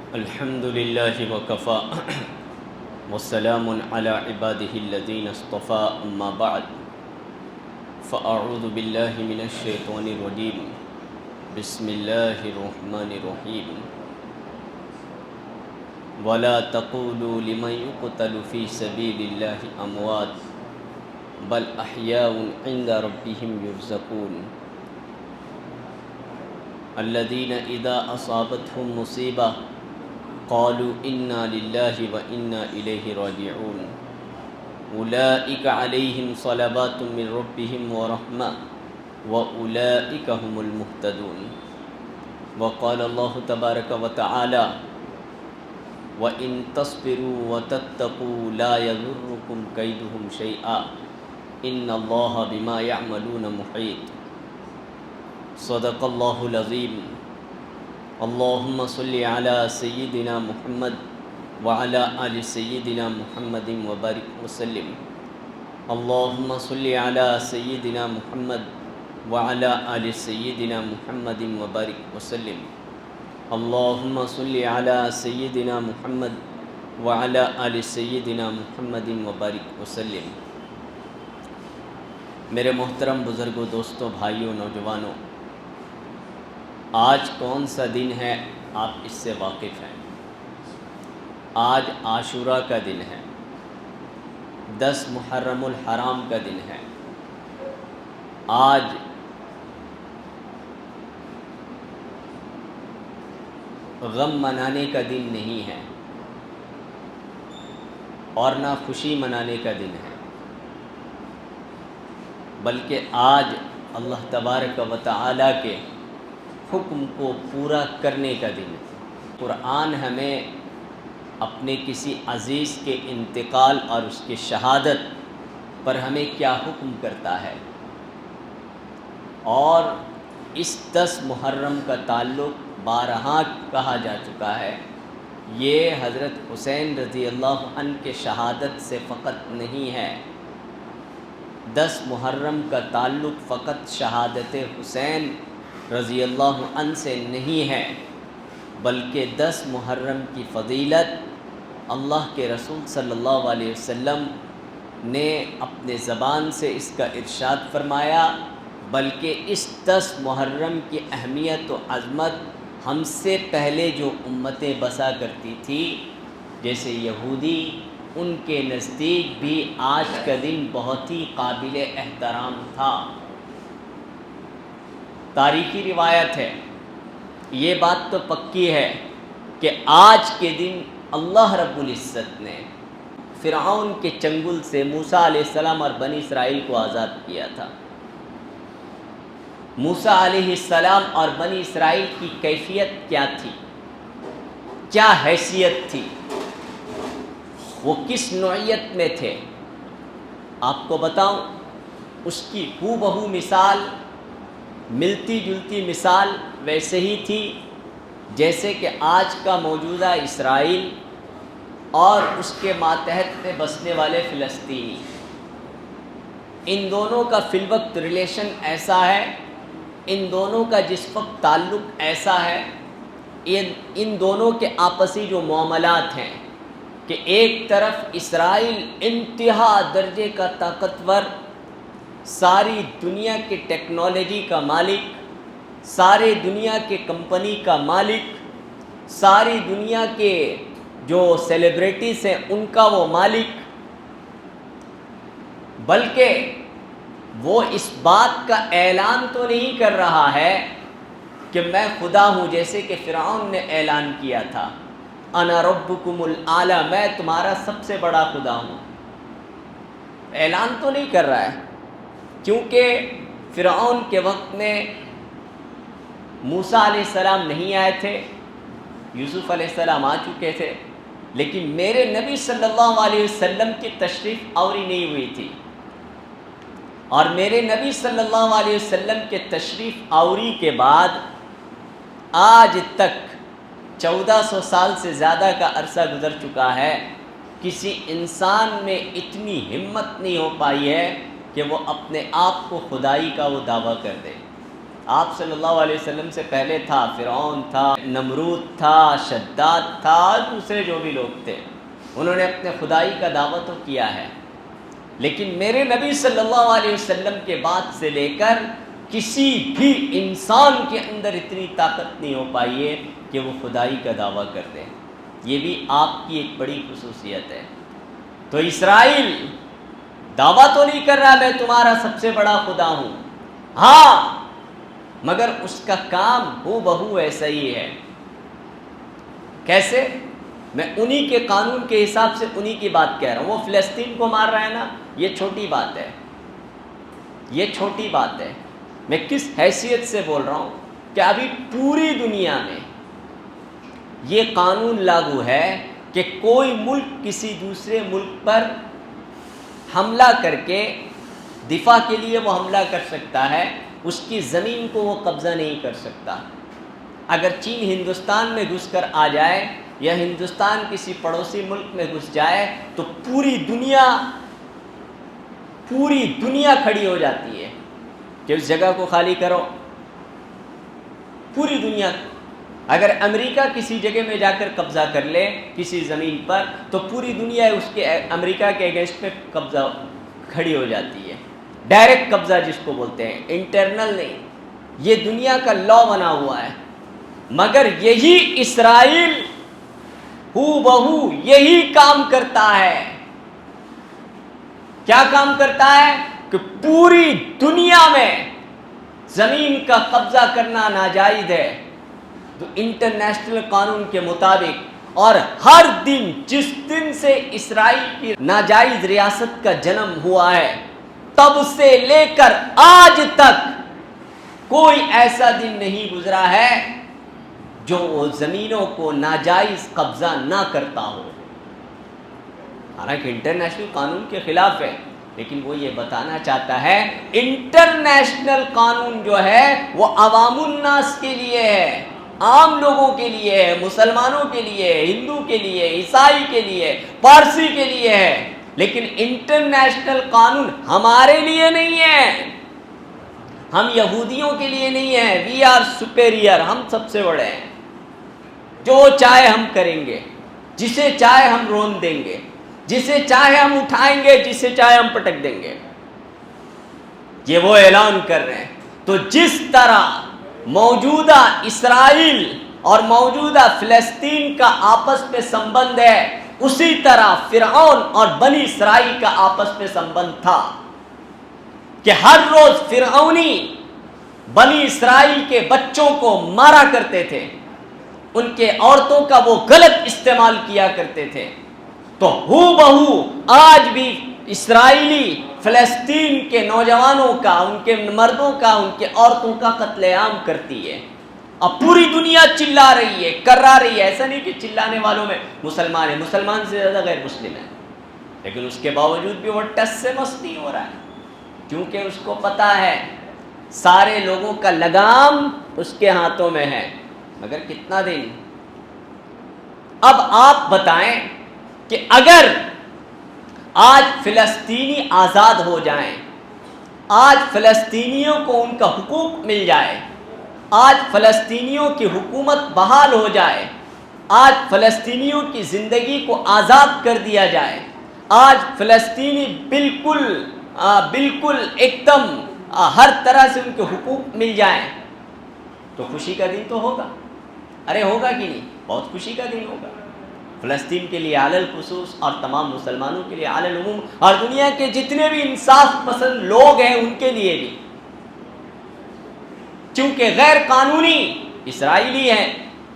الحمد لله وكفى والسلام على عباده الذين اصطفى أما بعد فأعوذ بالله من الشيطان الرجيم بسم الله الرحمن الرحيم ولا تقولوا لمن يقتل في سبيل الله أموات بل أحياء عند ربهم يرزقون الذين إذا أصابتهم مصيبة قالوا إنا لله وإنا إليه راجعون أولئك عليهم صلوات من ربهم ورحمة وأولئك هم المهتدون وقال الله تبارك وتعالى وإن تصبروا وتتقوا لا يضركم كيدهم شيئا إن الله بما يعملون محيط صدق الله العظيم اللهم صل على سيدنا محمد وعلى آل سيدنا محمد وبارك وسلم اللهم صل على سيدنا محمد وعلى آل سيدنا محمد وبارك وسلم اللهم صل على سيدنا محمد وعلى آل سيدنا محمد وبارك وسلم میرے محترم بزرگوں، دوستوں، بھائیوں، نوجوانوں، آج کون سا دن ہے آپ اس سے واقف ہیں؟ آج عاشوراء کا دن ہے، 10 محرم الحرام کا دن ہے۔ آج غم منانے کا دن نہیں ہے اور نہ خوشی منانے کا دن ہے، بلکہ آج اللہ تبارک و تعالیٰ کے حکم کو پورا کرنے کا دن ہے۔ قرآن ہمیں اپنے کسی عزیز کے انتقال اور اس کی شہادت پر ہمیں کیا حکم کرتا ہے، اور اس 10 محرم کا تعلق بارہا کہا جا چکا ہے۔ یہ حضرت حسین رضی اللہ عنہ کے شہادت سے فقط نہیں ہے، 10 محرم کا تعلق فقط شہادت حسین رضی اللہ عنہ سے نہیں ہے، بلکہ 10 محرم کی فضیلت اللہ کے رسول صلی اللہ علیہ وسلم نے اپنے زبان سے اس کا ارشاد فرمایا، بلکہ اس 10 محرم کی اہمیت و عظمت ہم سے پہلے جو امتیں بسا کرتی تھی جیسے یہودی، ان کے نزدیک بھی آج کا دن بہت ہی قابل احترام تھا۔ تاریخی روایت ہے، یہ بات تو پکی ہے کہ آج کے دن اللہ رب العزت نے فرعون کے چنگل سے موسیٰ علیہ السلام اور بنی اسرائیل کو آزاد کیا تھا۔ موسیٰ علیہ السلام اور بنی اسرائیل کی کیفیت کیا تھی، کیا حیثیت تھی، وہ کس نوعیت میں تھے، آپ کو بتاؤں؟ اس کی ہو بہو مثال، ملتی جلتی مثال ویسے ہی تھی جیسے کہ آج کا موجودہ اسرائیل اور اس کے ماتحت میں بسنے والے فلسطینی، ان دونوں کا فی الوقت ریلیشن ایسا ہے، ان دونوں کا جس وقت تعلق ایسا ہے، ان دونوں کے آپسی جو معاملات ہیں کہ ایک طرف اسرائیل انتہا درجے کا طاقتور، ساری دنیا کے ٹیکنالوجی کا مالک، ساری دنیا کے کمپنی کا مالک، ساری دنیا کے جو سیلیبریٹیز ہیں ان کا وہ مالک، بلکہ وہ اس بات کا اعلان تو نہیں کر رہا ہے کہ میں خدا ہوں، جیسے کہ فرعون نے اعلان کیا تھا انا ربکم الاعلی، میں تمہارا سب سے بڑا خدا ہوں۔ اعلان تو نہیں کر رہا ہے، کیونکہ فرعون کے وقت میں موسیٰ علیہ السلام نہیں آئے تھے، یوسف علیہ السلام آ چکے تھے، لیکن میرے نبی صلی اللہ علیہ وسلم کی تشریف آوری نہیں ہوئی تھی، اور میرے نبی صلی اللہ علیہ وسلم کے تشریف آوری کے بعد آج تک 1400 سال سے زیادہ کا عرصہ گزر چکا ہے، کسی انسان میں اتنی ہمت نہیں ہو پائی ہے کہ وہ اپنے آپ کو خدائی کا وہ دعویٰ کر دے۔ آپ صلی اللہ علیہ وسلم سے پہلے تھا، فرعون تھا، نمرود تھا، شداد تھا، اور دوسرے جو بھی لوگ تھے، انہوں نے اپنے خدائی کا دعویٰ تو کیا ہے، لیکن میرے نبی صلی اللہ علیہ وسلم کے بعد سے لے کر کسی بھی انسان کے اندر اتنی طاقت نہیں ہو پائی ہے کہ وہ خدائی کا دعویٰ کر دے۔ یہ بھی آپ کی ایک بڑی خصوصیت ہے۔ تو اسرائیل دعویٰ تو نہیں کر رہا میں تمہارا سب سے بڑا خدا ہوں، ہاں، مگر اس کا کام ہو بہو ایسا ہی ہے۔ کیسے؟ میں انہی کے قانون کے حساب سے انہی کی بات کہہ رہا ہوں۔ وہ فلسطین کو مار رہا ہے نا، یہ چھوٹی بات ہے، یہ چھوٹی بات ہے۔ میں کس حیثیت سے بول رہا ہوں کہ ابھی پوری دنیا میں یہ قانون لاگو ہے کہ کوئی ملک کسی دوسرے ملک پر حملہ کر کے دفاع کے لیے وہ حملہ کر سکتا ہے، اس کی زمین کو وہ قبضہ نہیں کر سکتا۔ اگر چین ہندوستان میں گھس کر آ جائے یا ہندوستان کسی پڑوسی ملک میں گھس جائے تو پوری دنیا کھڑی ہو جاتی ہے کہ اس جگہ کو خالی کرو۔ پوری دنیا، اگر امریکہ کسی جگہ میں جا کر قبضہ کر لے کسی زمین پر تو پوری دنیا اس کے امریکہ کے اگینسٹ میں قبضہ کھڑی ہو جاتی ہے۔ ڈائریکٹ قبضہ جس کو بولتے ہیں، انٹرنل نہیں، یہ دنیا کا لا بنا ہوا ہے۔ مگر یہی اسرائیل ہو بہو یہی کام کرتا ہے۔ کیا کام کرتا ہے؟ کہ پوری دنیا میں زمین کا قبضہ کرنا ناجائز ہے، تو انٹرنیشنل قانون کے مطابق، اور ہر دن جس دن سے اسرائیل کی ناجائز ریاست کا جنم ہوا ہے تب سے لے کر آج تک کوئی ایسا دن نہیں گزرا ہے جو زمینوں کو ناجائز قبضہ نہ کرتا ہو۔ حالانکہ انٹرنیشنل قانون کے خلاف ہے، لیکن وہ یہ بتانا چاہتا ہے انٹرنیشنل قانون جو ہے وہ عوام الناس کے لیے ہے، عام لوگوں کے لیے ہے، مسلمانوں کے لیے، ہندو کے لیے، عیسائی کے لیے، پارسی کے لیے ہے، لیکن انٹرنیشنل قانون ہمارے لیے نہیں ہے، ہم یہودیوں کے لیے نہیں ہے۔ وی آر سپیریئر، ہم سب سے بڑے ہیں، جو چاہے ہم کریں گے، جسے چاہے ہم رون دیں گے، جسے چاہے ہم اٹھائیں گے، جسے چاہے ہم پٹک دیں گے، یہ وہ اعلان کر رہے ہیں۔ تو جس طرح موجودہ اسرائیل اور موجودہ فلسطین کا آپس میں سمبند ہے، اسی طرح فرعون اور بنی اسرائیل کا آپس میں سمبند تھا کہ ہر روز فرعونی بنی اسرائیل کے بچوں کو مارا کرتے تھے، ان کے عورتوں کا وہ غلط استعمال کیا کرتے تھے۔ تو ہو بہو آج بھی اسرائیلی فلسطین کے نوجوانوں کا، ان کے مردوں کا، ان کے عورتوں کا قتل عام کرتی ہے۔ اب پوری دنیا چلا رہی ہے، کرا رہی ہے، ایسا نہیں کہ چلانے والوں میں مسلمان ہیں، مسلمان سے زیادہ غیر مسلم ہیں، لیکن اس کے باوجود بھی وہ ٹس سے مس نہیں ہو رہا ہے، کیونکہ اس کو پتا ہے سارے لوگوں کا لگام اس کے ہاتھوں میں ہے۔ مگر کتنا دن؟ اب آپ بتائیں کہ اگر آج فلسطینی آزاد ہو جائیں، آج فلسطینیوں کو ان کا حقوق مل جائے، آج فلسطینیوں کی حکومت بحال ہو جائے، آج فلسطینیوں کی زندگی کو آزاد کر دیا جائے، آج فلسطینی بالکل ایک دم ہر طرح سے ان کے حقوق مل جائیں، تو خوشی کا دن تو ہوگا۔ ارے ہوگا کہ نہیں؟ بہت خوشی کا دن ہوگا، فلسطین کے لیے علی الخصوص اور تمام مسلمانوں کے لیے علی العموم، اور دنیا کے جتنے بھی انصاف پسند لوگ ہیں ان کے لیے بھی، چونکہ غیر قانونی اسرائیلی ہیں،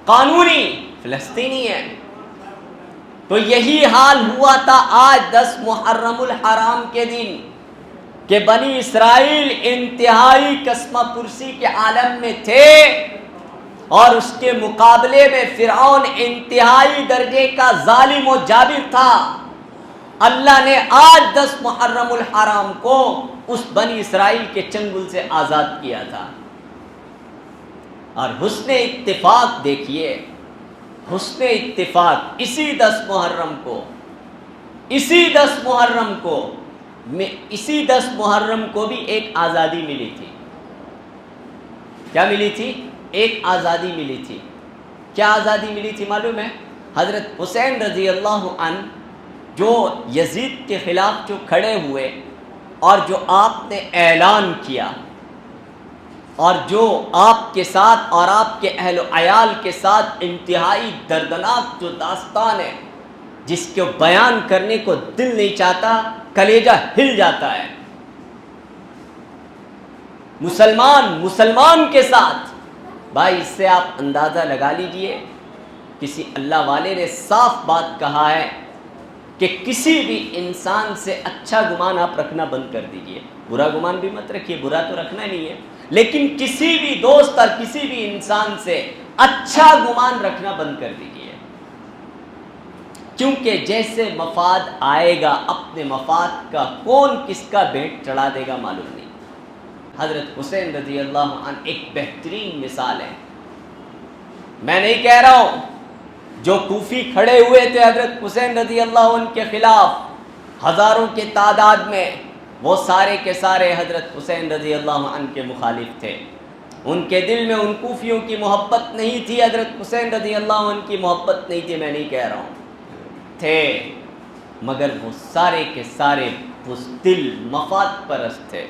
قانونی فلسطینی ہیں۔ تو یہی حال ہوا تھا آج 10 محرم الحرام کے دن کہ بنی اسرائیل انتہائی کسمہ پرسی کے عالم میں تھے، اور اس کے مقابلے میں فرعون انتہائی درجے کا ظالم و جابر تھا۔ اللہ نے آج 10 محرم الحرام کو اس بنی اسرائیل کے چنگل سے آزاد کیا تھا۔ اور حسن اتفاق دیکھیے، حسن اتفاق اسی 10 محرم کو بھی ایک آزادی ملی تھی۔ کیا ملی تھی؟ ایک آزادی ملی تھی. کیا آزادی ملی تھی معلوم ہے؟ حضرت حسین رضی اللہ عنہ جو یزید کے خلاف جو کھڑے ہوئے اور جو آپ نے اعلان کیا اور جو آپ کے ساتھ اور آپ کے اہل و عیال کے ساتھ انتہائی دردناک جو داستان ہے جس کو بیان کرنے کو دل نہیں چاہتا، کلیجہ ہل جاتا ہے. مسلمان کے ساتھ بھائی، اس سے آپ اندازہ لگا لیجئے. کسی اللہ والے نے صاف بات کہا ہے کہ کسی بھی انسان سے اچھا گمان آپ رکھنا بند کر دیجئے. برا گمان بھی مت رکھیے، برا تو رکھنا نہیں ہے، لیکن کسی بھی دوست اور کسی بھی انسان سے اچھا گمان رکھنا بند کر دیجئے. کیونکہ جیسے مفاد آئے گا، اپنے مفاد کا کون کس کا بھیٹ چڑھا دے گا معلوم نہیں. حضرت حسین رضی اللہ عنہ ایک بہترین مثال ہے. میں نہیں کہہ رہا ہوں جو کوفی کھڑے ہوئے تھے حضرت حسین رضی اللہ عنہ کے خلاف ہزاروں کے تعداد میں، وہ سارے کے سارے حضرت حسین رضی اللہ عنہ کے مخالف تھے. ان کے دل میں ان کوفیوں کی محبت نہیں تھی، حضرت حسین رضی اللہ عنہ کی محبت نہیں تھی. میں نہیں کہہ رہا ہوں تھے، مگر وہ سارے کے سارے بزدل مفاد پرست تھے.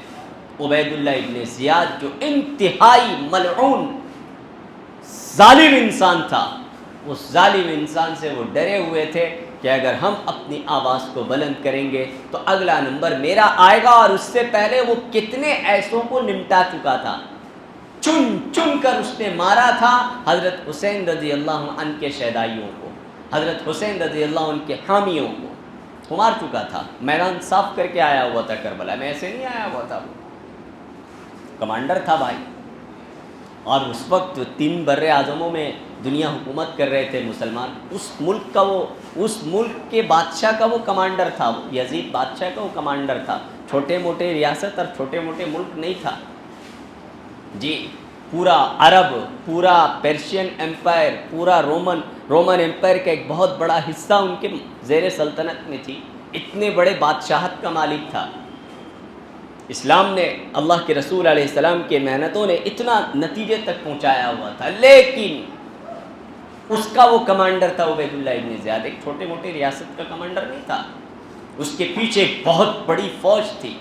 عبید اللہ ابن زیاد جو انتہائی ملعون ظالم انسان تھا، اس ظالم انسان سے وہ ڈرے ہوئے تھے کہ اگر ہم اپنی آواز کو بلند کریں گے تو اگلا نمبر میرا آئے گا. اور اس سے پہلے وہ کتنے ایسوں کو نمٹا چکا تھا، چن چن کر اس نے مارا تھا حضرت حسین رضی اللہ عنہ کے شہدائیوں کو، حضرت حسین رضی اللہ عنہ کے حامیوں کو مار چکا تھا. میدان صاف کر کے آیا ہوا تھا کربلا میں، ایسے نہیں آیا ہوا تھا. وہ کمانڈر تھا بھائی، اور اس وقت 3 بر اعظموں میں دنیا حکومت کر رہے تھے مسلمان. اس ملک کے بادشاہ کا وہ کمانڈر تھا. یزید بادشاہ کا وہ کمانڈر تھا. چھوٹے موٹے ریاست اور چھوٹے موٹے ملک نہیں تھا جی. پورا عرب، پورا پرشین امپائر، پورا رومن امپائر کا ایک بہت بڑا حصہ ان کے زیر سلطنت میں تھی. اتنے بڑے بادشاہت کا مالک تھا. اسلام نے، اللہ کے رسول علیہ السلام کے محنتوں نے اتنا نتیجے تک پہنچایا ہوا تھا، لیکن اس کا وہ کمانڈر تھا عبید اللہ ابن زیاد. ایک چھوٹے موٹے ریاست کا کمانڈر نہیں تھا. اس کے پیچھے ایک بہت بڑی فوج تھی،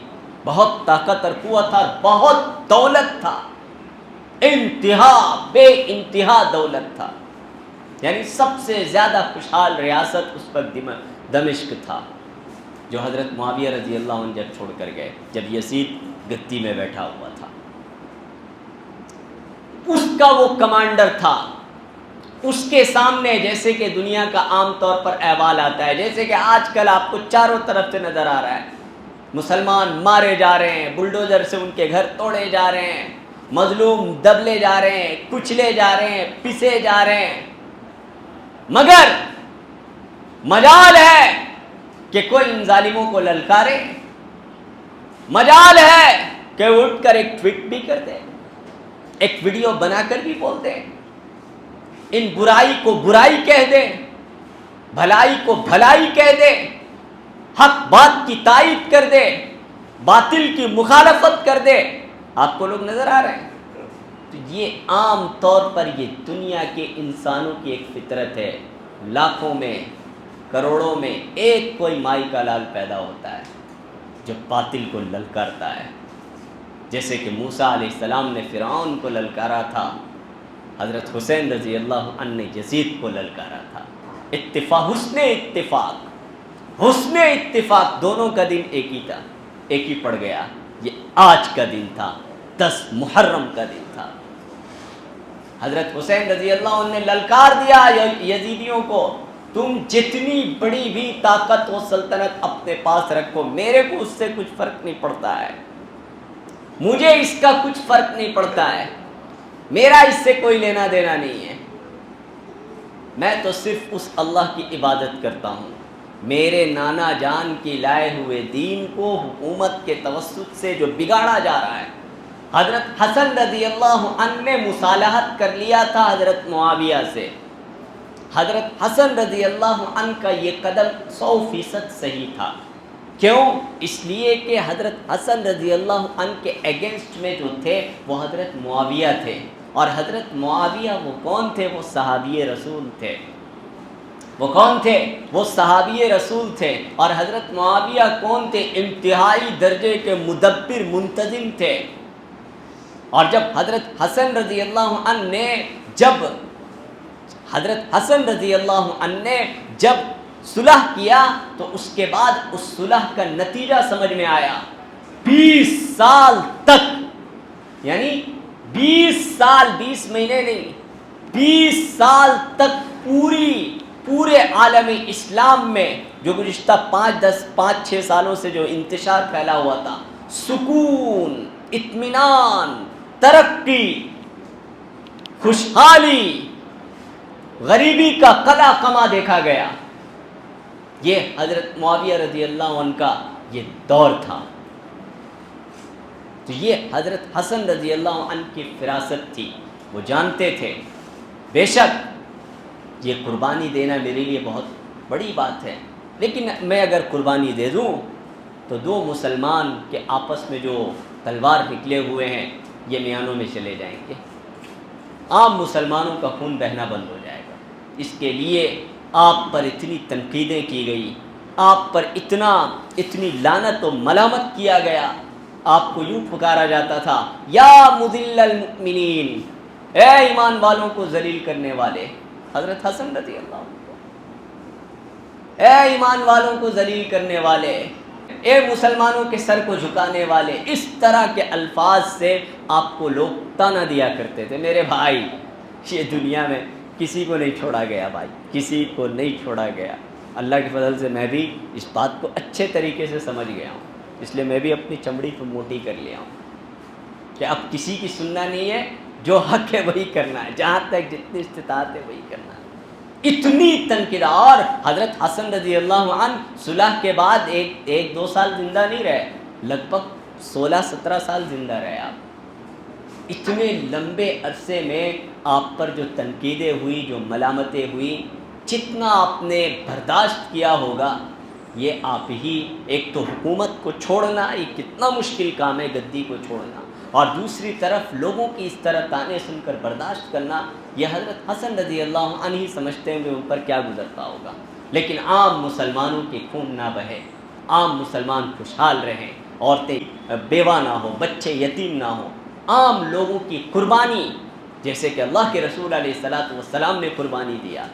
بہت طاقت اور قوت تھا، بہت دولت تھا، انتہا بے انتہا دولت تھا. یعنی سب سے زیادہ خوشحال ریاست اس وقت دمشق تھا، جو حضرت معاویہ رضی اللہ عنہ جب چھوڑ کر گئے، جب یزید گدی میں بیٹھا ہوا تھا. اس کا وہ کمانڈر تھا. اس کے سامنے جیسے کہ دنیا کا عام طور پر احوال آتا ہے، جیسے کہ آج کل آپ کو چاروں طرف سے نظر آ رہا ہے، مسلمان مارے جا رہے ہیں، بلڈوزر سے ان کے گھر توڑے جا رہے ہیں، مظلوم دبلے جا رہے ہیں، کچلے جا رہے ہیں، پسے جا رہے ہیں. مگر مجال ہے کہ کوئی ان ظالموں کو للکارے، مجال ہے کہ اٹھ کر ایک ٹویٹ بھی کر دے، ایک ویڈیو بنا کر بھی بول دے، ان برائی کو برائی کہہ دے، بھلائی کو بھلائی کہہ دے، حق بات کی تائید کر دے، باطل کی مخالفت کر دے. آپ کو لوگ نظر آ رہے ہیں. تو یہ عام طور پر یہ دنیا کے انسانوں کی ایک فطرت ہے. لاکھوں میں، کروڑوں میں ایک کوئی مائی کا لال پیدا ہوتا ہے جو باطل کو للکارتا ہے. جیسے کہ موسیٰ علیہ السلام نے فرعون کو للکارا تھا، حضرت حسین رضی اللہ عنہ نے یزید کو للکارا تھا. حسن اتفاق دونوں کا دن ایک ہی تھا، ایک ہی پڑ گیا. یہ آج کا دن تھا، 10 محرم کا دن تھا. حضرت حسین رضی اللہ عنہ نے للکار دیا یزیدیوں کو، تم جتنی بڑی بھی طاقت و سلطنت اپنے پاس رکھو، میرے کو اس سے کچھ فرق نہیں پڑتا ہے، مجھے اس کا کچھ فرق نہیں پڑتا ہے، میرا اس سے کوئی لینا دینا نہیں ہے. میں تو صرف اس اللہ کی عبادت کرتا ہوں. میرے نانا جان کی لائے ہوئے دین کو حکومت کے توسط سے جو بگاڑا جا رہا ہے. حضرت حسن رضی اللہ عنہ نے مصالحت کر لیا تھا حضرت معاویہ سے. حضرت حسن رضی اللہ عنہ کا یہ قدم 100% صحیح تھا. کیوں؟ اس لیے کہ حضرت حسن رضی اللہ عنہ کے اگینسٹ میں جو تھے وہ حضرت معاویہ تھے، اور حضرت معاویہ وہ کون تھے؟ وہ صحابی رسول تھے۔ وہ کون تھے؟ وہ صحابی رسول تھے۔ اور حضرت معاویہ کون تھے؟ انتہائی درجے کے مدبر منتظم تھے۔ اور جب حضرت حسن رضی اللہ عنہ نے جب صلح کیا تو اس کے بعد اس صلح کا نتیجہ سمجھ میں آیا۔ 20 سال تک، یعنی 20 سال، 20 مہینے نہیں، 20 سال تک پورے عالم اسلام میں جو گزشتہ 5-6 سالوں سے جو انتشار پھیلا ہوا تھا، سکون، اطمینان، ترقی، خوشحالی، غریبی کا قلع قمع دیکھا گیا۔ یہ حضرت معاویہ رضی اللہ عنہ کا یہ دور تھا۔ تو یہ حضرت حسن رضی اللہ عنہ کی فراست تھی۔ وہ جانتے تھے بے شک یہ قربانی دینا میرے لیے بہت بڑی بات ہے، لیکن میں اگر قربانی دے دوں تو 2 مسلمان کے آپس میں جو تلوار نکلے ہوئے ہیں یہ میانوں میں چلے جائیں گے، عام مسلمانوں کا خون بہنا بند ہو جائے گا۔ اس کے لیے آپ پر اتنی تنقیدیں کی گئی، آپ پر اتنی لعنت و ملامت کیا گیا، آپ کو یوں پکارا جاتا تھا، یا مذل المؤمنین، اے ایمان والوں کو ذلیل کرنے والے، حضرت حسن رضی اللہ عنہ کو، اے ایمان والوں کو ذلیل کرنے والے، اے مسلمانوں کے سر کو جھکانے والے، اس طرح کے الفاظ سے آپ کو لوگ طعنہ دیا کرتے تھے۔ میرے بھائی، یہ دنیا میں کسی کو نہیں چھوڑا گیا بھائی، کسی کو نہیں چھوڑا گیا۔ اللہ کے فضل سے میں بھی اس بات کو اچھے طریقے سے سمجھ گیا ہوں، اس لیے میں بھی اپنی چمڑی کو موٹی کر لیا ہوں کہ اب کسی کی سننا نہیں ہے، جو حق ہے وہی کرنا ہے، جہاں تک جتنی استطاعت ہے وہی کرنا ہے۔ اتنی تنقید، اور حضرت حسن رضی اللہ عنہ صلح کے بعد 1-2 سال زندہ نہیں رہے، لگ بھگ 16-17 سال زندہ رہے آپ۔ اتنے لمبے عرصے میں آپ پر جو تنقیدیں ہوئی، جو ملامتیں ہوئی، جتنا آپ نے برداشت کیا ہوگا، یہ آپ ہی، ایک تو حکومت کو چھوڑنا، یہ کتنا مشکل کام ہے، گدی کو چھوڑنا، اور دوسری طرف لوگوں کی اس طرح طعنے سن کر برداشت کرنا، یہ حضرت حسن رضی اللہ عنہ ہی سمجھتے ہیں کہ ان پر کیا گزرتا ہوگا۔ لیکن عام مسلمانوں کی خون نہ بہے، عام مسلمان خوشحال رہیں، عورتیں بیوہ نہ ہو، بچے یتیم نہ ہوں، عام لوگوں کی قربانی، جیسے کہ اللہ کے رسول علیہ الصلوۃ والسلام نے قربانی دیا،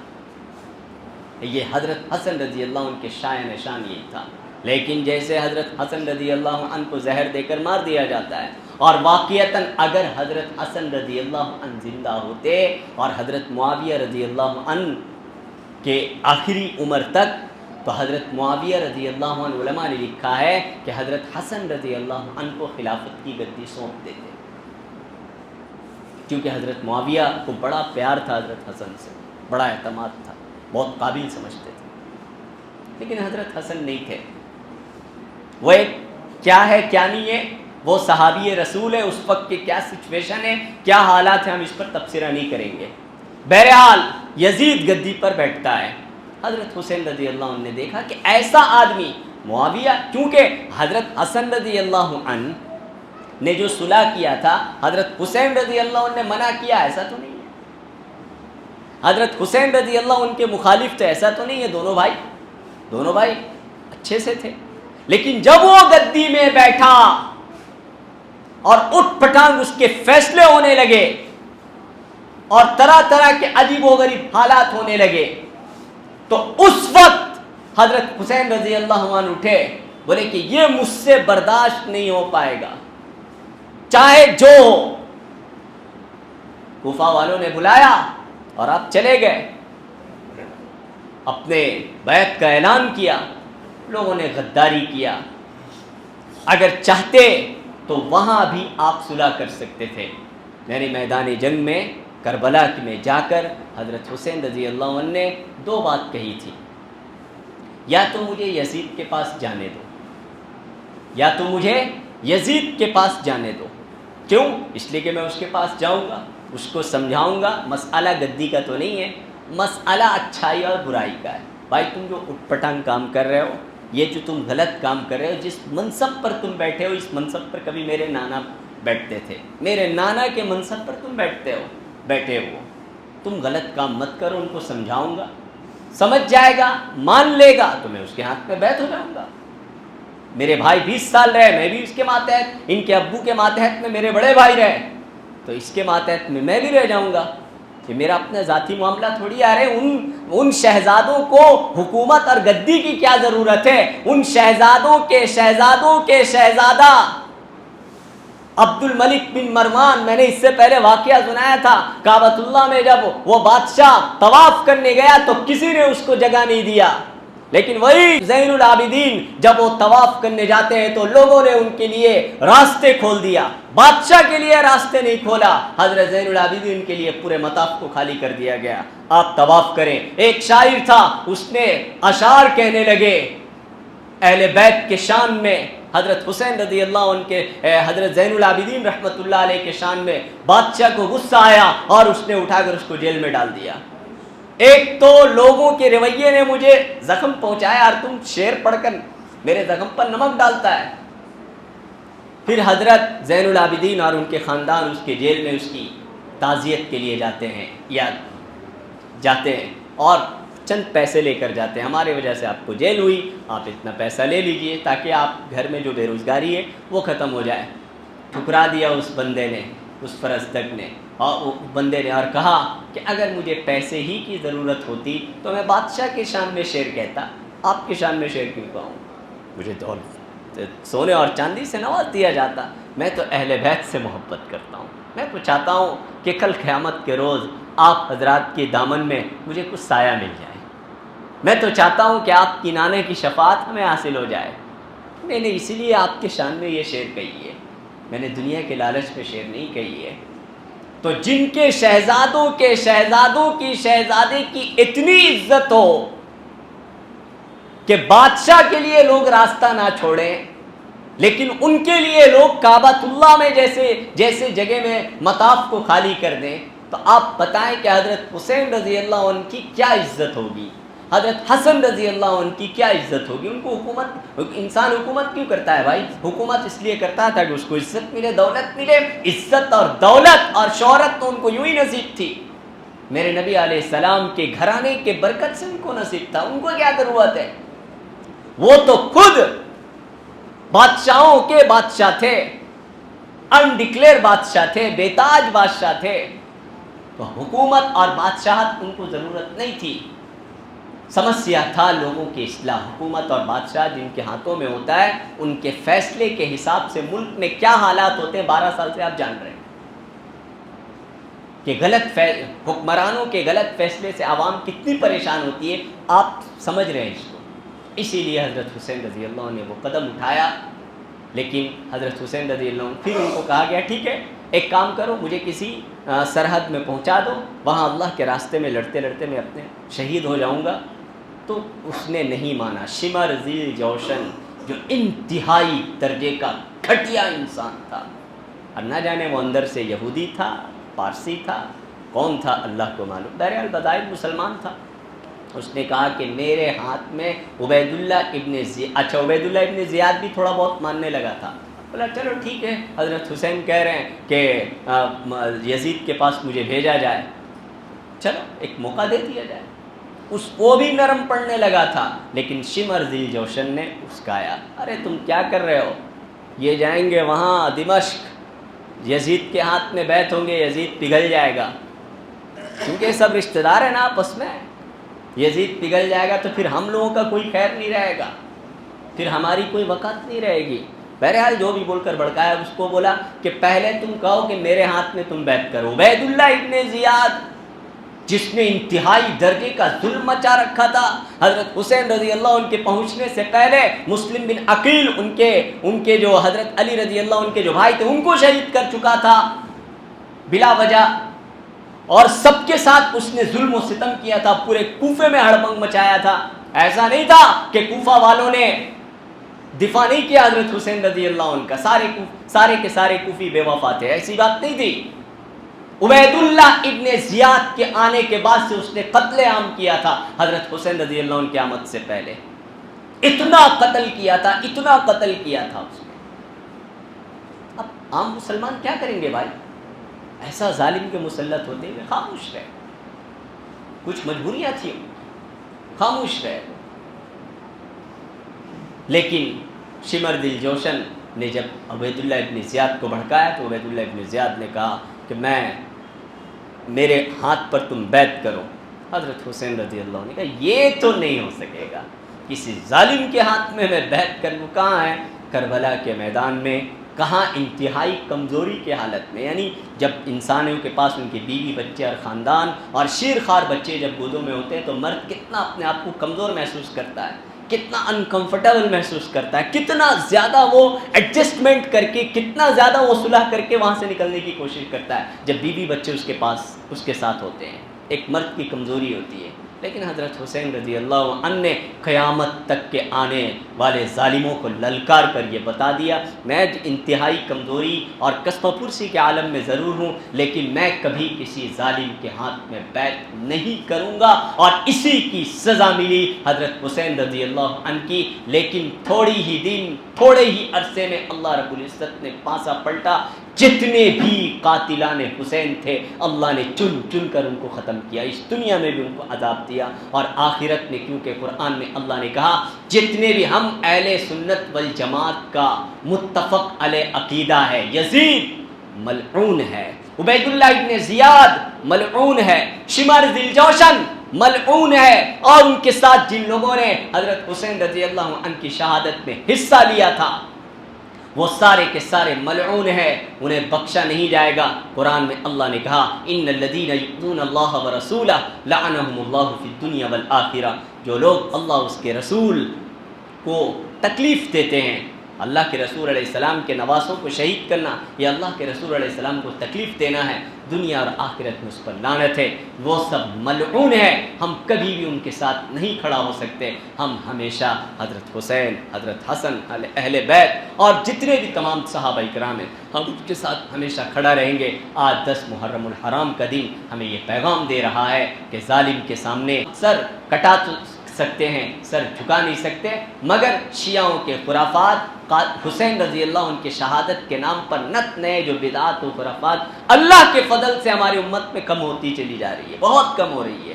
یہ حضرت حسن رضی اللہ عنہ کے شایان شان یہی تھا۔ لیکن جیسے حضرت حسن رضی اللہ عنہ کو زہر دے کر مار دیا جاتا ہے، اور واقعتاً اگر حضرت حسن رضی اللہ عنہ زندہ ہوتے اور حضرت معاویہ رضی اللہ عنہ کے آخری عمر تک، تو حضرت معاویہ رضی اللہ عنہ، علماء نے لکھا ہے کہ حضرت حسن رضی اللہ عنہ کو خلافت کی گدی سونپ دیتے، کیونکہ حضرت معاویہ کو بڑا پیار تھا حضرت حسن سے، بڑا اعتماد تھا، بہت قابل سمجھتے تھے۔ لیکن حضرت حسن نہیں تھے، وہ ایک کیا ہے کیا نہیں ہے، وہ صحابی رسول ہے، اس وقت کی کیا سچویشن ہے، کیا حالات ہیں، ہم اس پر تبصرہ نہیں کریں گے۔ بہرحال یزید گدی پر بیٹھتا ہے، حضرت حسین رضی اللہ عنہ نے دیکھا کہ ایسا آدمی معاویہ، کیونکہ حضرت حسن رضی اللہ عنہ نے جو صلح کیا تھا، حضرت حسین رضی اللہ عنہ نے منع کیا، ایسا تو نہیں ہے، حضرت حسین رضی اللہ عنہ کے مخالف تھے، ایسا تو نہیں ہے، دونوں بھائی اچھے سے تھے۔ لیکن جب وہ گدی میں بیٹھا اور اٹھ پٹانگ اس کے فیصلے ہونے لگے اور طرح طرح کے عجیب و غریب حالات ہونے لگے، تو اس وقت حضرت حسین رضی اللہ عنہ اٹھے، بولے کہ یہ مجھ سے برداشت نہیں ہو پائے گا، چاہے جو ہو۔ کوفہ والوں نے بلایا اور آپ چلے گئے، اپنے بیعت کا اعلان کیا، لوگوں نے غداری کیا، اگر چاہتے تو وہاں بھی آپ صلح کر سکتے تھے، یعنی میدان جنگ میں کربلا میں جا کر حضرت حسین رضی اللہ عنہ نے 2 بات کہی تھی، یا تو مجھے یزید کے پاس جانے دو، یا تو مجھے یزید کے پاس جانے دو۔ کیوں؟ اس لیے کہ میں اس کے پاس جاؤں گا، اس کو سمجھاؤں گا، مسئلہ گدی کا تو نہیں ہے، مسئلہ اچھائی اور برائی کا ہے۔ بھائی تم جو اٹھ پٹانگ کام کر رہے ہو، یہ جو تم غلط کام کر رہے ہو، جس منصب پر تم بیٹھے ہو، اس منصب پر کبھی میرے نانا بیٹھتے تھے، میرے نانا کے منصب پر تم بیٹھے ہو، تم غلط کام مت کرو. ان کو سمجھاؤں گا، سمجھ جائے گا، مان لے گا تو میں اس کے ہاتھ میں بیعت ہو جاؤں گا. میرے بھائی 20 سال رہے، میں بھی اس کے ماتحت، ان کے ابو کے ماتحت میں میرے بڑے بھائی رہے، تو اس کے ماتحت میں بھی رہ جاؤں گا. کہ میرا اپنا ذاتی معاملہ تھوڑی آ رہے. ان شہزادوں کو حکومت اور گدی کی کیا ضرورت ہے؟ ان شہزادوں کے شہزادہ عبد الملک بن مروان، میں نے اس سے پہلے واقعہ سنایا تھا، کعبۃ اللہ میں جب وہ بادشاہ طواف کرنے گیا تو کسی نے اس کو جگہ نہیں دیا، لیکن وہی زین العابدین جب وہ طواف کرنے جاتے ہیں تو لوگوں نے ان کے لیے راستے کھول دیا. بادشاہ کے لیے راستے نہیں کھولا، حضرت زین العابدین کے لیے پورے مطاف کو خالی کر دیا گیا. آپ طواف کریں. ایک شاعر تھا، اس نے اشعار کہنے لگے اہل بیت کے شان میں، حضرت حسین رضی اللہ عنہ کے، حضرت زین العابدین رحمۃ اللہ علیہ کے شان میں. بادشاہ کو غصہ آیا اور اس نے اٹھا کر اس کو جیل میں ڈال دیا. ایک تو لوگوں کے رویے نے مجھے زخم پہنچایا، اور تم شعر پڑھ کر میرے زخم پر نمک ڈالتا ہے. پھر حضرت زین العابدین اور ان کے خاندان اس کے جیل میں اس کی تعزیت کے لیے جاتے ہیں اور چند پیسے لے کر جاتے ہیں. ہمارے وجہ سے آپ کو جیل ہوئی، آپ اتنا پیسہ لے لیجئے تاکہ آپ گھر میں جو بے روزگاری ہے وہ ختم ہو جائے. ٹھکرا دیا اس بندے نے، اس پرستک نے، اور وہ بندے نے، اور کہا کہ اگر مجھے پیسے ہی کی ضرورت ہوتی تو میں بادشاہ کے شان میں شعر کہتا، آپ کے شان میں شعر کیوں کہوں؟ مجھے دولت سونے اور چاندی سے نواز دیا جاتا. میں تو اہل بیت سے محبت کرتا ہوں. میں تو چاہتا ہوں کہ کل قیامت کے روز آپ حضرات کے دامن میں مجھے کچھ سایہ مل جائے. میں تو چاہتا ہوں کہ آپ کی نانے کی شفاعت ہمیں حاصل ہو جائے. میں نے اسی لیے آپ کے شان میں یہ شعر کہی ہے، میں نے دنیا کے لالچ میں شعر نہیں کہی ہے. تو جن کے شہزادوں کی شہزادے کی اتنی عزت ہو کہ بادشاہ کے لیے لوگ راستہ نہ چھوڑیں، لیکن ان کے لیے لوگ کعبۃ اللہ میں جیسے جگہ میں مطاف کو خالی کر دیں، تو آپ بتائیں کہ حضرت حسین رضی اللہ عنہ کی کیا عزت ہوگی، حضرت حسن رضی اللہ عنہ کی کیا عزت ہوگی. ان کو انسان حکومت کیوں کرتا ہے بھائی؟ حکومت اس لیے کرتا تھا کہ اس کو عزت ملے، دولت ملے. عزت اور دولت اور شہرت تو ان کو یوں ہی نصیب تھی. میرے نبی علیہ السلام کے گھرانے کے برکت سے ان کو نصیب تھا. ان کو کیا ضرورت ہے؟ وہ تو خود بادشاہوں کے بادشاہ تھے، انڈکلیئر بادشاہ تھے، بے تاج بادشاہ تھے. تو حکومت اور بادشاہت ان کو ضرورت نہیں تھی. سمسیا تھا لوگوں کی اصلاح. حکومت اور بادشاہ جن کے ہاتھوں میں ہوتا ہے، ان کے فیصلے کے حساب سے ملک میں کیا حالات ہوتے ہیں 12 سال سے آپ جان رہے ہیں کہ حکمرانوں کے غلط فیصلے سے عوام کتنی پریشان ہوتی ہے. آپ سمجھ رہے ہیں اس کو. اسی لیے حضرت حسین رضی اللہ عنہ نے وہ قدم اٹھایا. لیکن حضرت حسین رضی اللہ عنہ پھر ان کو کہا گیا ٹھیک ہے، ایک کام کرو، مجھے کسی سرحد میں پہنچا دو، وہاں اللہ کے راستے میں لڑتے لڑتے میں اپنے شہید ہو جاؤں گا. تو اس نے نہیں مانا. شمر ذی جوشن جو انتہائی درجے کا گھٹیا انسان تھا، اور نہ جانے وہ اندر سے یہودی تھا، پارسی تھا، کون تھا اللہ کو معلوم. بہرحال بظاہر مسلمان تھا. اس نے کہا کہ میرے ہاتھ میں عبید اللہ ابن زیاد بھی تھوڑا بہت ماننے لگا تھا. بولا چلو ٹھیک ہے، حضرت حسین کہہ رہے ہیں کہ یزید کے پاس مجھے بھیجا جائے، چلو ایک موقع دے دیا جائے. وہ بھی نرم پڑنے لگا تھا. لیکن شمر ذی جوشن نے اسکایا، ارے تم کیا کر رہے ہو؟ یہ جائیں گے وہاں دمشق، یزید کے ہاتھ میں بیعت ہوں گے، یزید پگھل جائے گا، کیونکہ سب رشتہ دار ہیں نا آپس میں. یزید پگھل جائے گا تو پھر ہم لوگوں کا کوئی خیر نہیں رہے گا، پھر ہماری کوئی وقت نہیں رہے گی. بہرحال جو بھی بول کر بھڑکایا، اس کو بولا کہ پہلے تم کہو کہ میرے ہاتھ میں تم بیعت کرو. عبید اللہ ابن زیاد جس نے انتہائی درجے کا ظلم مچا رکھا تھا، حضرت حسین رضی اللہ عنہ کے پہنچنے سے پہلے مسلم بن عقیل ان کے جو حضرت علی رضی اللہ عنہ کے جو بھائی تھے ان کو شہید کر چکا تھا بلا وجہ، اور سب کے ساتھ اس نے ظلم و ستم کیا تھا، پورے کوفے میں ہڑبنگ مچایا تھا. ایسا نہیں تھا کہ کوفہ والوں نے دفاع نہیں کیا حضرت حسین رضی اللہ عنہ کا، سارے کے سارے کوفی بے وفا تھے، ایسی بات نہیں تھی. عبید اللہ ابن زیاد کے آنے کے بعد سے اس نے قتل عام کیا تھا حضرت حسین رضی اللہ عنہ کی آمد سے پہلے. اتنا قتل کیا تھا، اتنا قتل کیا تھا اس نے۔ اب عام مسلمان کیا کریں گے بھائی؟ ایسا ظالم کے مسلط ہوتے ہوئے خاموش رہے، کچھ مجبوریاں تھیں، خاموش رہے۔ لیکن شمر دل جوشن نے جب عبید اللہ ابن زیاد کو بھڑکایا تو عبید اللہ ابن زیاد نے کہا کہ میرے ہاتھ پر تم بیعت کرو۔ حضرت حسین رضی اللہ عنہ نے کہا یہ تو نہیں ہو سکے گا، کسی ظالم کے ہاتھ میں بیعت کروں؟ کہاں ہے؟ کربلا کے میدان میں، کہاں انتہائی کمزوری کے حالت میں، یعنی جب انسانوں کے پاس ان کے بیوی بچے اور خاندان اور شیرخوار بچے جب گودوں میں ہوتے ہیں تو مرد کتنا اپنے آپ کو کمزور محسوس کرتا ہے، کتنا انکمفرٹیبل محسوس کرتا ہے، کتنا زیادہ وہ ایڈجسٹمنٹ کر کے، کتنا زیادہ وہ صلح کر کے وہاں سے نکلنے کی کوشش کرتا ہے جب بیوی بچے اس کے پاس اس کے ساتھ ہوتے ہیں۔ ایک مرد کی کمزوری ہوتی ہے۔ لیکن حضرت حسین رضی اللہ عنہ نے قیامت تک کے آنے والے ظالموں کو للکار کر یہ بتا دیا، میں انتہائی کمزوری اور کسمہ پرسی کے عالم میں ضرور ہوں، لیکن میں کبھی کسی ظالم کے ہاتھ میں بیعت نہیں کروں گا، اور اسی کی سزا ملی حضرت حسین رضی اللہ عنہ کی۔ لیکن تھوڑے ہی عرصے میں اللہ رب العزت نے پانسا پلٹا، جتنے بھی قاتلان حسین تھے اللہ نے چن چن کر ان کو ختم کیا، اس دنیا میں بھی ان کو عذاب دیا، اور آخرت میں، کیونکہ قرآن میں اللہ نے کہا جتنے بھی ہم اہل سنت والجماعت کا متفق علیہ عقیدہ ہے، یزید ملعون ہے، عبید اللہ ابن زیاد ملعون ہے، شمر ذی الجوشن ملعون ہے، اور ان کے ساتھ جن لوگوں نے حضرت حسین رضی اللہ عنہ کی شہادت میں حصہ لیا تھا وہ سارے کے سارے ملعون ہیں، انہیں بخشا نہیں جائے گا۔ قرآن میں اللہ نے کہا ان الذین یؤذون اللہ ورسولہ لعنہم اللہ فی الدنیا والآخرہ، جو لوگ اللہ اس کے رسول کو تکلیف دیتے ہیں، اللہ کے رسول علیہ السلام کے نواسوں کو شہید کرنا، یا اللہ کے رسول علیہ السلام کو تکلیف دینا ہے، دنیا اور آخرت میں اس پر لعنت ہے، وہ سب ملعون ہیں۔ ہم کبھی بھی ان کے ساتھ نہیں کھڑا ہو سکتے، ہم ہمیشہ حضرت حسین، حضرت حسن، اہل بیت اور جتنے بھی تمام صحابہ کرام ہیں ہم ان کے ساتھ ہمیشہ کھڑا رہیں گے۔ آج 10 محرم الحرام کا دن ہمیں یہ پیغام دے رہا ہے کہ ظالم کے سامنے سر کٹا سکتے ہیں، سر جھکا نہیں سکتے، مگر شیعوں کے خرافات، حسین رضی اللہ عنہ کی شہادت کے نام پر نت نئے جو بدعات و خرافات اللہ کے فضل سے ہماری امت میں کم ہوتی چلی جا رہی ہے، بہت کم ہو رہی ہے۔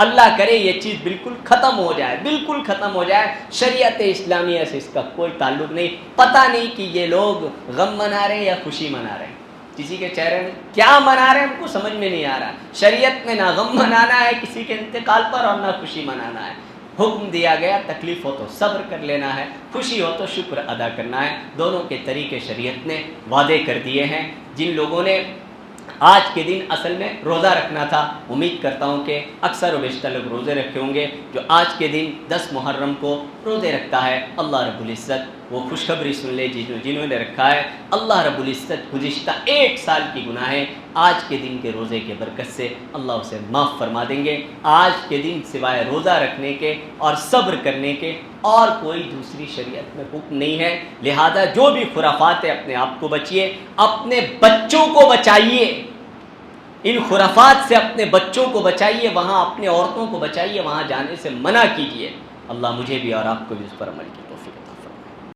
اللہ کرے یہ چیز بالکل ختم ہو جائے، بالکل ختم ہو جائے۔ شریعت اسلامیہ سے اس کا کوئی تعلق نہیں، پتہ نہیں کہ یہ لوگ غم منا رہے ہیں یا خوشی منا رہے ہیں، کسی کے چہرے میں کیا منا رہے ہیں ان کو سمجھ میں نہیں آ رہا۔ شریعت میں نہ غم منانا ہے کسی کے انتقال پر اور نہ خوشی منانا ہے۔ حکم دیا گیا تکلیف ہو تو صبر کر لینا ہے، خوشی ہو تو شکر ادا کرنا ہے۔ دونوں کے طریقے شریعت نے وعدے کر دیے ہیں۔ جن لوگوں نے آج کے دن اصل میں روزہ رکھنا تھا، امید کرتا ہوں کہ اکثر و بیشتر لوگ روزے رکھے ہوں گے، جو آج کے دن 10 محرم کو روزے رکھتا ہے، اللہ رب العزت وہ خوشخبری سن لے جنہوں نے رکھا ہے، اللہ رب العزت گزشتہ 1 سال کی گناہیں آج کے دن کے روزے کے برکت سے اللہ اسے معاف فرما دیں گے۔ آج کے دن سوائے روزہ رکھنے کے اور صبر کرنے کے اور کوئی دوسری شریعت میں حکم نہیں ہے، لہذا جو بھی خرافات ہے اپنے آپ کو بچیے، اپنے بچوں کو بچائیے، ان خرافات سے اپنے بچوں کو بچائیے، وہاں اپنے عورتوں کو بچائیے، وہاں جانے سے منع کیجیے۔ اللہ مجھے بھی اور آپ کو بھی اس پر عمل کی توفیق